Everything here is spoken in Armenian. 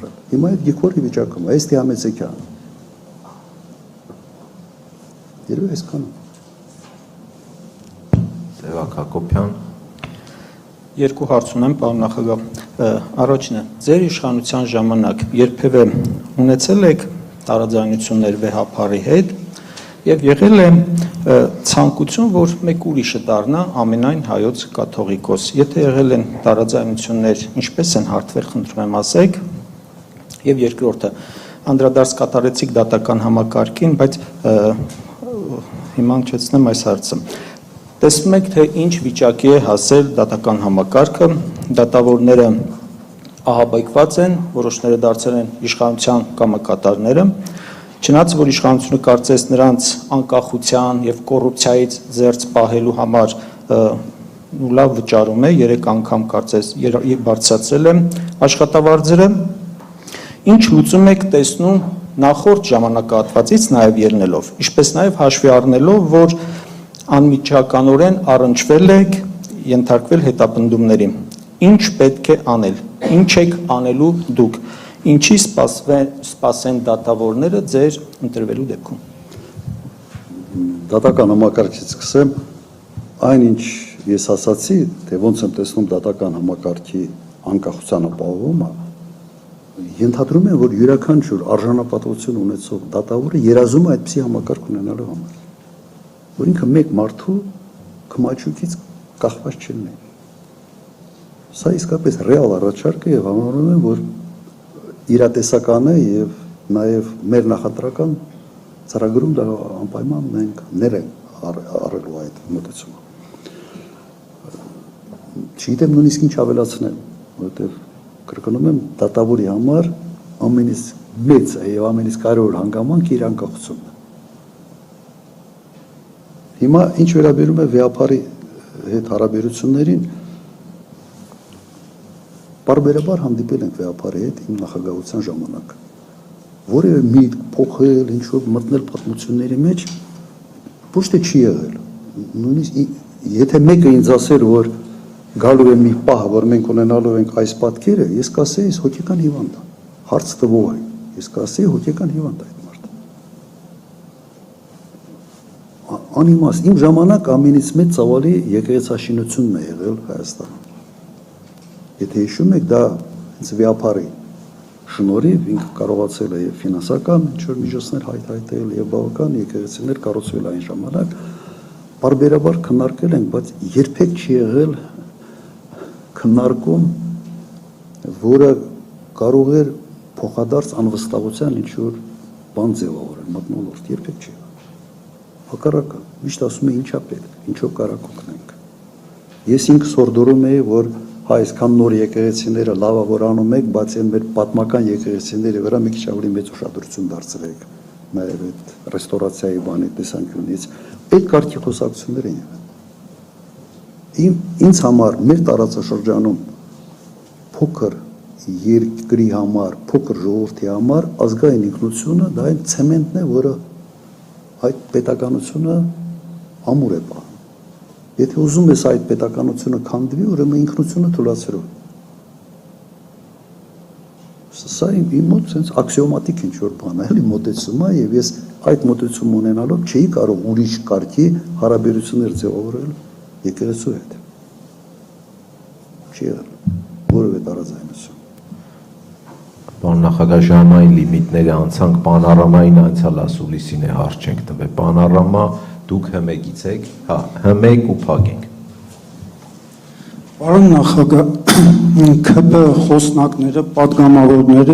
կատարել։ Հիմա այդ գիքորի վիճակում է, այս դիամեցեքյան։ Երևի այսքանը։ Սևակ Հակոբյան։ Երկու հարց ունեմ, պարոն նախագահ։ Առաջինը, ձեր իշխանության ժամանակ երբևէ ունեցել եք տարաձայնություններ վեհապարի հետ եւ եղել է ցանկություն, որ մեկ ուրիշը դառնա ամենայն հայոց կաթողիկոս։ Եթե եղել են տարաձայնություններ, ինչպես են հարթվել, խնդրում եմ ասեք։ Եվ երկրորդը, անդրադարձ կատարեցիք դատական համակարգին, բայց հիմա հնչեցնեմ այս հարցը։ Տեսնում եք, թե ինչ վիճակի է հասել դատական համակարգը, դատավորները ահաբեկված են, որոշները դարձել են իշխանության կամակատարները, չնայած որ իշխանությունը կարծես նրանց անկախության եւ կոռուպցիայից զերծ պահելու համար լավ վճարում է, 3 անգամ կարծես բարձրացրել է աշխատավարձերը, ինչ լուծում եք տեսնում նախորդ ժամանակահատվածից նաեւ ելնելով, ինչպես նաեւ հաշվի առնելով, որ անմիջականորեն առնչվել եք, ենթարկվել հետապնդումների։ Ինչ պետք է անել, ինչ եք անելու դուք, ինչի սպասեն դատավորները ձեր ընտրվելու դեպքում։ Դատական համակարգից սկսեմ, այնինչ ես ասացի, թե ոնց եմ տեսնում դատական համակարգի անկախության ապահովումը, ենթադրում եմ, որ յուրաքանչյուր արժանապատվություն ունեցող դատավորը երազում է այդպիսի համակարգ ունենալու համար, որ ինքը մեկ մարդու քմաչուկից կախված չլինի։ Սա իսկապես ռեալ առաջարկ է եւ համարում եմ, որ իրատեսական է եւ նաեւ մեր նախընտրական ծրագրում դա անպայման մենք ներենք առելու այդ մոտեցումը։ Չգիտեմ նույնիսկ ինչ ավելացնել, որովհետեւ կրկնում եմ դատավորի համար ամենից մեծ եւ ամենից կարևոր հանգամանքը իր անկախությունն է։ Հիմա ինչ վերաբերում է վեհապարի հետ հարաբերություններին, բարբերաբար հանդիպել ենք վեհապարի հետ իմ նախագահության ժամանակ, որևէ միտք փոխել, ինչ-որ մտնել պատմությունների մեջ, ոչ թե չի եղել, նույնիսկ եթե մեկը ինձ ասեր, որ գալու է մի պահ, որ մենք ունենալու ենք այս պատկերը, ես կասեի, ես հոգեկան հիվանդ եմ, հարց տվող եմ, ես կասեի հոգեկան հիվանդ այդ մարդը։ Անիմաստ, իմ ժամանակ ամենից մեծ ծավալի եկեղեցաշինությունն է եղել Հայաստանում։ Եթե հիշում եք, դա հենց վեհապարի շնորհիվ ինքը կարողացել է եւ ֆինանսական ինչ-որ միջոցներ հայտարարել եւ բավական եկեղեցիներ կառուցվել այն ժամանակ, բարբերաբար քննարկել ենք, բայց երբեք չի եղել քննարկում, որը կարող էր փոխադարձ անվստահության ինչ-որ բան ձևավորել, մթնոլորտ, երբեք չի եղել։ Հակառակը, միշտ ասում է ինչա պետք, ինչով կարակ օգնենք։ Ես ինքս հորդորում էի, որ այսքան նոր եկեղեցիները լավա որ անում եք, բացի այն մեր պատմական եկեղեցիների վրա մի քիչ ավելի մեծ ուշադրություն դարձրեք, նաև այդ ռեստորացիայի բանի տեսանկյունից, այդ կարգի խոսակցություններ են եղել։ Ինձ համար մեր տարածաշրջանում փոքր երկրի համար, փոքր ժողովրդի համար ազգային ինքնությունը դա այն ցեմենտն է, որը այդ պետականությունը ամուր է պահում։ Եթե ուզում ես այդ պետականությունը քանդվի, ուրեմն ինքնությունը թույլատրու։ Սա իմ մոտ sense աքսիոմատիկ ինչ-որ բան է, էլի մոտեցում է, եւ ես այդ մոտեցում ունենալով չէի կարող ուրիշ կարգի հարաբերություններ ձևավորել եկեղեցու հետ։ Չի եղել որևէ տարաձայնություն։ Պարոն նախագահ, ժամային լիմիտները անցանք, պանորամային անցյալ ասուլիսին է հարց չենք տվել։ Պանորամա դուք հմեկիցեք, հա, հմեք ու փակենք։ Պարոն նախագահ, ԿՓ խոսնակները, պատգամավորները